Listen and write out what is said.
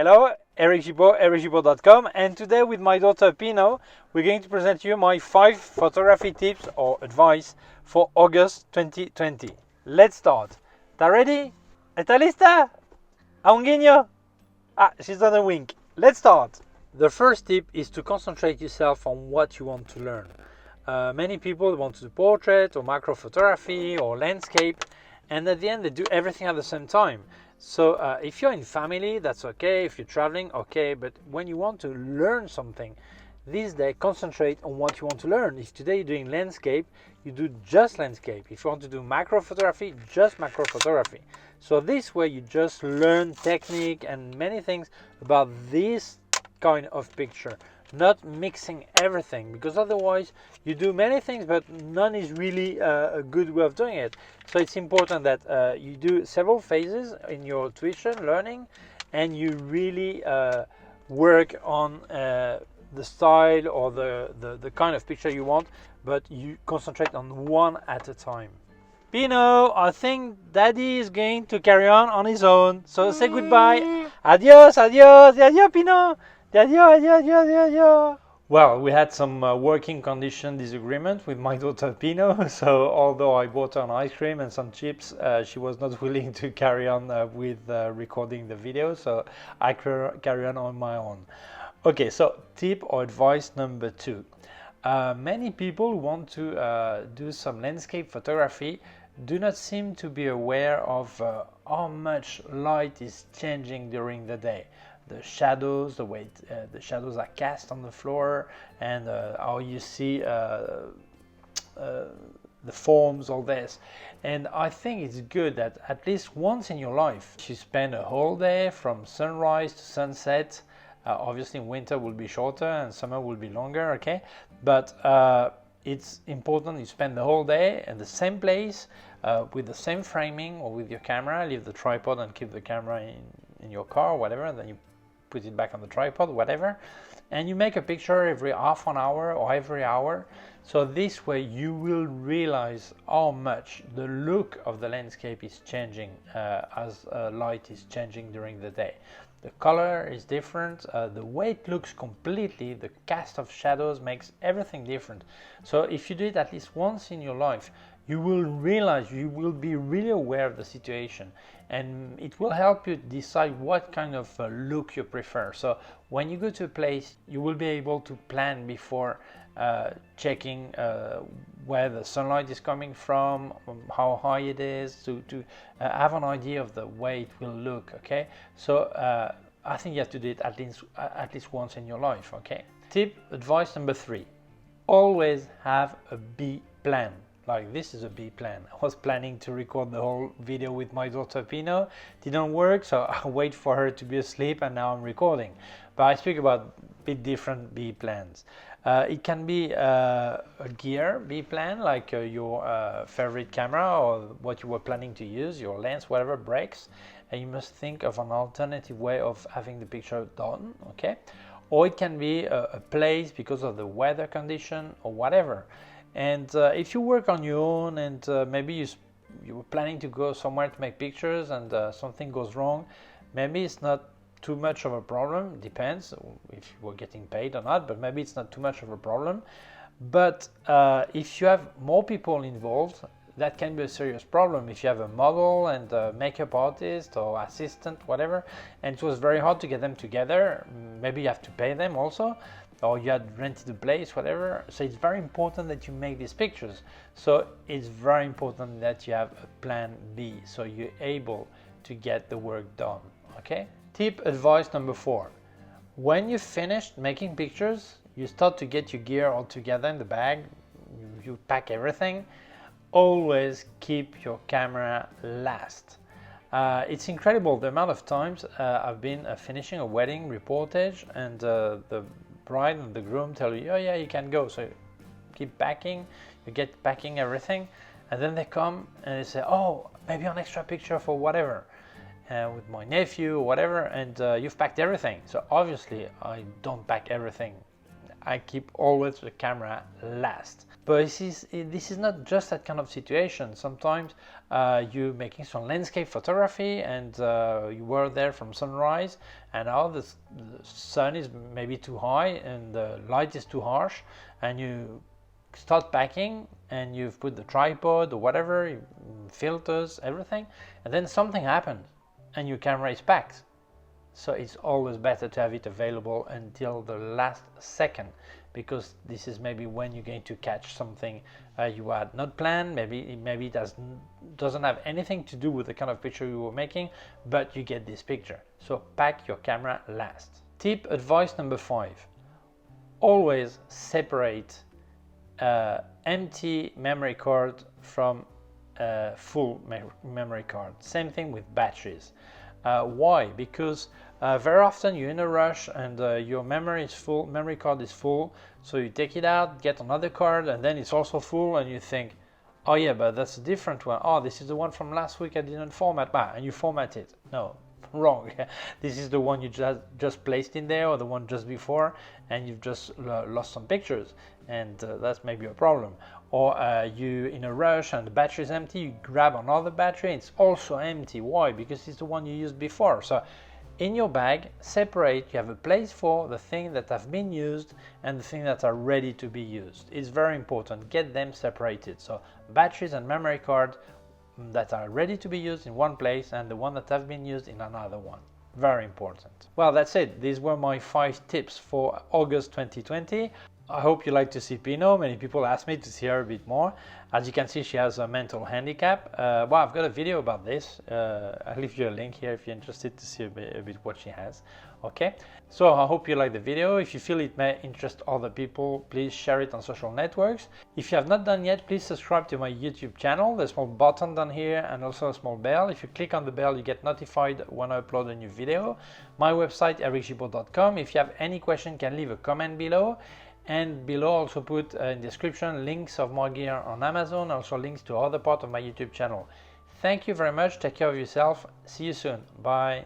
Hello, Eric Gibaud, ericgibaud.com, and today with my daughter Pino, we're going to present you my 5 photography tips or advice for August 2020. Let's start. ¿Está ready? ¿Está lista? ¿A un guiño? Ah, she's done a wink. Let's start. The first tip is to concentrate yourself on what you want to learn. Many people want to do portrait or macro photography or landscape, and at the end they do everything at the same time. So if you're in family, that's okay. If you're traveling, okay. But when you want to learn something, these days concentrate on what you want to learn. If today you're doing landscape, you do just landscape. If you want to do macro photography, just macro photography. So this way you just learn technique and many things about this kind of picture, not mixing everything, because otherwise you do many things but none is really a good way of doing it. So it's important that you do several phases in your tuition learning, and you really work on the style or the kind of picture you want, but you concentrate on one at a time. Pino, I think Daddy is going to carry on his own, so say goodbye. Adios, adios, adios, Pino. Adios, adios, adios, adios. Well, we had some working condition disagreement with my daughter Pino, so although I bought her an ice cream and some chips, she was not willing to carry on with recording the video, so I carry on my own. Okay, so tip or advice number 2. Many people who want to do some landscape photography do not seem to be aware of how much light is changing during the day. The shadows, the way the shadows are cast on the floor, and how you see the forms, all this. And I think it's good that at least once in your life you spend a whole day from sunrise to sunset. Obviously winter will be shorter and summer will be longer, okay? But it's important you spend the whole day in the same place with the same framing or with your camera. Leave the tripod and keep the camera in your car or whatever, and then you put it back on the tripod, whatever, and you make a picture every half an hour or every hour. So this way you will realize how much the look of the landscape is changing as light is changing during the day. The color is different, the way it looks completely, the cast of shadows makes everything different. So if you do it at least once in your life, you will realize, you will be really aware of the situation, and it will help you decide what kind of look you prefer. So when you go to a place, you will be able to plan before checking where the sunlight is coming from, how high it is, to have an idea of the way it will look, okay? So I think you have to do it at least once in your life, okay? Tip, advice number 3, always have a B plan. Like, this is a B plan. I was planning to record the whole video with my daughter Pino. Didn't work, so I wait for her to be asleep, and now I'm recording. But I speak about a bit different B plans. It can be a gear B plan, like your favorite camera or what you were planning to use, your lens, whatever breaks, and you must think of an alternative way of having the picture done, okay? Or it can be a place because of the weather condition or whatever. And if you work on your own and maybe you were planning to go somewhere to make pictures and something goes wrong, maybe it's not too much of a problem. It depends if you were getting paid or not, but maybe it's not too much of a problem. But if you have more people involved, that can be a serious problem. If you have a model and a makeup artist or assistant, whatever, and it was very hard to get them together, maybe you have to pay them also, or you had rented a place, whatever. So it's very important that you make these pictures. So it's very important that you have a plan B, so you're able to get the work done, okay? Tip, advice number 4. When you finished making pictures, you start to get your gear all together in the bag, you pack everything. Always keep your camera last. It's incredible the amount of times I've been finishing a wedding reportage, and the bride and the groom tell you, oh yeah, you can go. So you keep packing, you get packing everything, and then they come and they say, oh, maybe an extra picture for whatever, with my nephew or whatever, and you've packed everything. So obviously I don't pack everything. I keep always the camera last. But this is not just that kind of situation. Sometimes you're making some landscape photography and you were there from sunrise, and now the sun is maybe too high and the light is too harsh, and you start packing and you've put the tripod or whatever, filters, everything, and then something happened and your camera is packed. So it's always better to have it available until the last second, because this is maybe when you're going to catch something you had not planned. Maybe it doesn't have anything to do with the kind of picture you were making, but you get this picture. So pack your camera last. Tip advice number 5. Always separate empty memory card from full memory card. Same thing with batteries. Why? Because very often you're in a rush and your memory card is full, so you take it out, get another card, and then it's also full, and you think, oh yeah, but that's a different one. Oh, this is the one from last week I didn't format, and you format it. No, wrong. This is the one you just placed in there, or the one just before, and you've just lost some pictures, and that's maybe a problem. Or you in a rush and the battery is empty, you grab another battery, it's also empty. Why? Because it's the one you used before. So in your bag, separate. You have a place for the things that have been used and the things that are ready to be used. It's very important. Get them separated. So batteries and memory cards that are ready to be used in one place, and the one that have been used in another one. Very important. Well, that's it. These were my 5 tips for August 2020. I hope you like to see Pino. Many people ask me to see her a bit more. As you can see, she has a mental handicap. Well, I've got a video about this. I'll leave you a link here if you're interested to see a bit what she has. Okay, so I hope you like the video. If you feel it may interest other people, please share it on social networks. If you have not done yet, please subscribe to my YouTube channel. There's a small button down here and also a small bell. If you click on the bell, you get notified when I upload a new video. My website, ericgibaud.com. If you have any question, you can leave a comment below. And below also put in the description links of my gear on Amazon, also links to other parts of my YouTube channel. Thank you very much. Take care of yourself. See you soon. Bye.